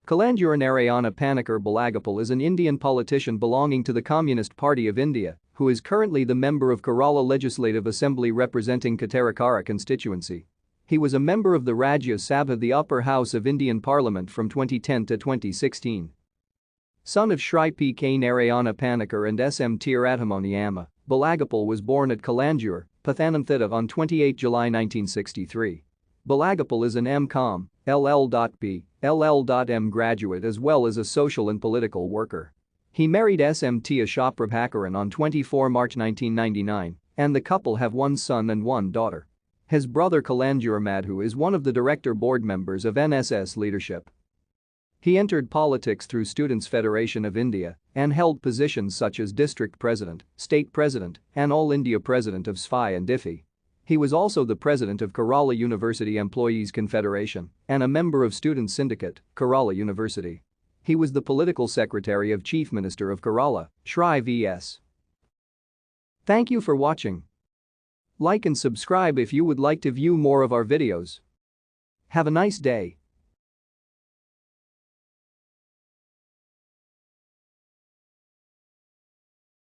Kalanjoor Narayana Panicker Balagopal is an Indian politician belonging to the Communist Party of India, who is currently the member of Kerala Legislative Assembly representing Kottarakkara constituency. He was a member of the Rajya Sabha the Upper House of Indian Parliament from 2010 to 2016. Son of Shri P. K. Narayana Panicker and S. M. Tirathamoni Amma, Balagopal was born at Kalanjoor, Pathanamthitta on 28 July 1963. Balagopal is an M.Com, LL.B, LL.M graduate as well as a social and political worker. He married S.M.T. Asha Prabhakaran on 24 March 1999, and the couple have one son and one daughter. His brother Kalanjoor Madhu is one of the director board members of NSS leadership. He entered politics through Students' Federation of India and held positions such as district president, state president, and All India president of SFI and IFI. He was also the president of Kerala University Employees Confederation and a member of Student Syndicate, Kerala University. He was the political secretary of Chief Minister of Kerala, Shri V.S. Thank you for watching. Like and subscribe if you would like to view more of our videos. Have a nice day.